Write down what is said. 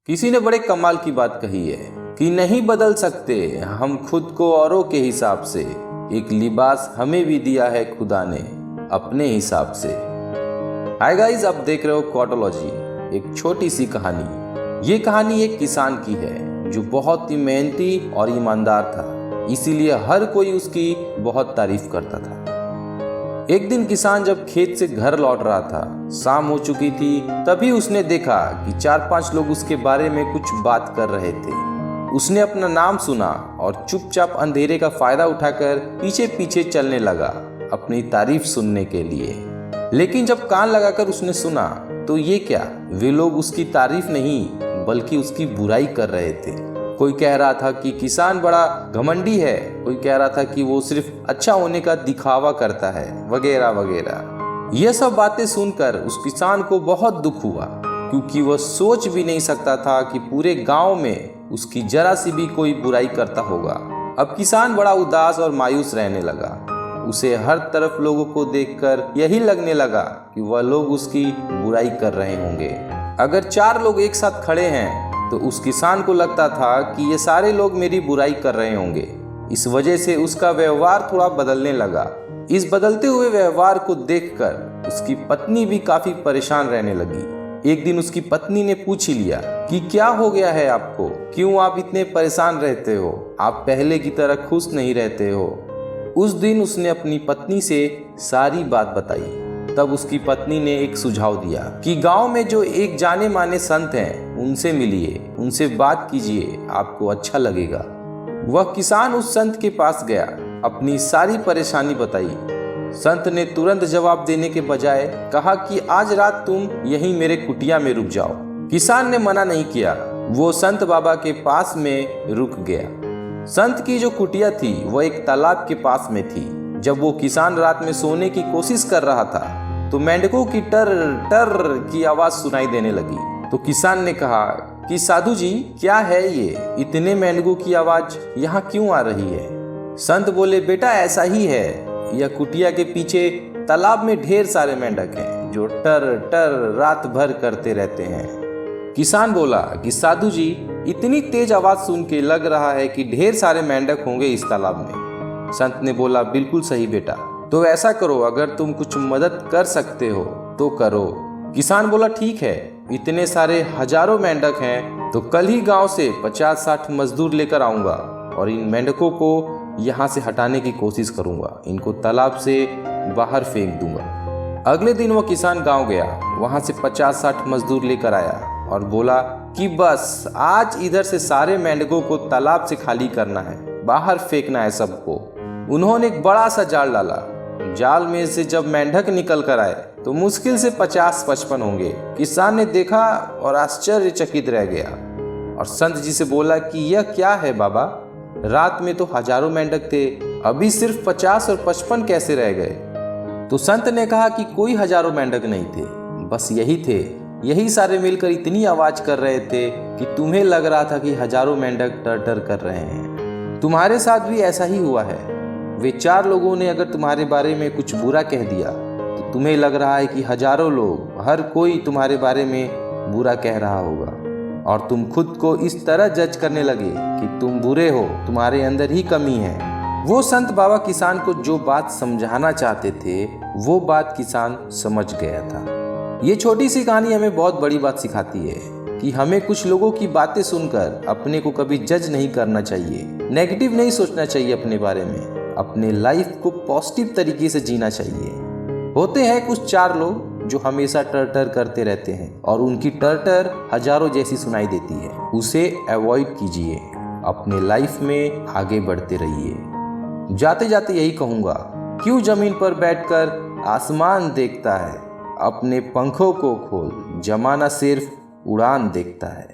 किसी ने बड़े कमाल की बात कही है कि नहीं बदल सकते हम खुद को औरों के हिसाब से, एक लिबास हमें भी दिया है खुदा ने अपने हिसाब से। हाय गाइस, आप देख रहे हो क्वाटोलॉजी, एक छोटी सी कहानी। ये कहानी एक किसान की है जो बहुत ही मेहनती और ईमानदार था, इसीलिए हर कोई उसकी बहुत तारीफ करता था। एक दिन किसान जब खेत से घर लौट रहा था, शाम हो चुकी थी, तभी उसने देखा कि 4-5 लोग उसके बारे में कुछ बात कर रहे थे। उसने अपना नाम सुना और चुपचाप अंधेरे का फायदा उठाकर पीछे पीछे चलने लगा अपनी तारीफ सुनने के लिए। लेकिन जब कान लगाकर उसने सुना तो ये क्या, वे लोग उसकी तारीफ नहीं बल्कि उसकी बुराई कर रहे थे। कोई कह रहा था कि किसान बड़ा घमंडी है, कोई कह रहा था कि वो सिर्फ अच्छा होने का दिखावा करता है, वगैरह वगैरह। ये सब बातें सुनकर उस किसान को बहुत दुख हुआ, क्योंकि वह सोच भी नहीं सकता था कि पूरे गांव में उसकी जरा सी भी कोई बुराई करता होगा। अब किसान बड़ा उदास और मायूस रहने लगा। उसे हर तरफ लोगों को देखकर यही लगने लगा कि वह लोग उसकी बुराई कर रहे होंगे। अगर 4 लोग एक साथ खड़े हैं तो उस किसान को लगता था कि ये सारे लोग मेरी बुराई कर रहे होंगे। इस वजह से उसका व्यवहार थोड़ा बदलने लगा। इस बदलते हुए व्यवहार को देखकर उसकी पत्नी भी काफी परेशान रहने लगी। एक दिन उसकी पत्नी ने पूछ ही लिया कि क्या हो गया है आपको, क्यों आप इतने परेशान रहते हो, आप पहले की तरह खुश नहीं रहते हो। उस दिन उसने अपनी पत्नी से सारी बात बताई। तब उसकी पत्नी ने एक सुझाव दिया कि गांव में जो एक जाने माने संत हैं, उनसे मिलिए, उनसे बात कीजिए, आपको अच्छा लगेगा। वह किसान उस संत के पास गया, अपनी सारी परेशानी बताई। संत ने तुरंत जवाब देने के बजाय कहा कि आज रात तुम यहीं मेरे कुटिया में रुक जाओ। किसान ने मना नहीं किया, वो संत बाबा के पास में रुक गया। संत की जो कुटिया थी वह एक तालाब के पास में थी। जब वो किसान रात में सोने की कोशिश कर रहा था तो मेंढकों की टर टर की आवाज सुनाई देने लगी। तो किसान ने कहा कि साधु जी, क्या है ये, इतने मेंढकों की आवाज यहाँ क्यों आ रही है। संत बोले, बेटा ऐसा ही है, यह कुटिया के पीछे तालाब में ढेर सारे मेंढक हैं जो टर टर रात भर करते रहते हैं। किसान बोला कि साधु जी, इतनी तेज आवाज सुन के लग रहा है कि ढेर सारे मेंढक होंगे इस तालाब में। संत ने बोला, बिल्कुल सही बेटा, तो ऐसा करो, अगर तुम कुछ मदद कर सकते हो तो करो। किसान बोला, ठीक है, इतने सारे हजारों मेंढक हैं तो कल ही गांव से 50-60 मजदूर लेकर आऊंगा और इन मेंढकों को यहाँ से हटाने की कोशिश करूंगा, इनको तालाब से बाहर फेंक दूंगा। अगले दिन वह किसान गांव गया, वहां से 50-60 मजदूर लेकर आया और बोला कि बस आज इधर से सारे मेंढकों को तालाब से खाली करना है, बाहर फेंकना है सबको। उन्होंने एक बड़ा सा जाल डाला। जाल में से जब मेंढक निकल कर आए तो मुश्किल से 50-55 होंगे। किसान ने देखा और आश्चर्यचकित रह गया और संत जी से बोला कि यह क्या है बाबा, रात में तो हजारों मेंढक थे, अभी सिर्फ 50 और 55 कैसे रह गए। तो संत ने कहा कि कोई हजारों मेंढक नहीं थे, बस यही थे, यही सारे मिलकर इतनी आवाज कर रहे थे कि तुम्हें लग रहा था कि हजारों मेंढक टर टर कर रहे हैं। तुम्हारे साथ भी ऐसा ही हुआ है। वे 4 लोगों ने अगर तुम्हारे बारे में कुछ बुरा कह दिया तो तुम्हें लग रहा है कि हजारों लोग, हर कोई तुम्हारे बारे में बुरा कह रहा होगा और तुम खुद को इस तरह जज करने लगे कि तुम बुरे हो, तुम्हारे अंदर ही कमी है। वो संत बाबा किसान को जो बात समझाना चाहते थे वो बात किसान समझ गया था। ये छोटी सी कहानी हमें बहुत बड़ी बात सिखाती है कि हमें कुछ लोगों की बातें सुनकर अपने को कभी जज नहीं करना चाहिए, नेगेटिव नहीं सोचना चाहिए अपने बारे में, अपने लाइफ को पॉजिटिव तरीके से जीना चाहिए। होते हैं कुछ 4 लोग जो हमेशा टर टर करते रहते हैं और उनकी टर टर हजारों जैसी सुनाई देती है, उसे अवॉइड कीजिए, अपने लाइफ में आगे बढ़ते रहिए। जाते जाते यही कहूँगा, क्यों जमीन पर बैठकर आसमान देखता है, अपने पंखों को खोल, जमाना सिर्फ उड़ान देखता है।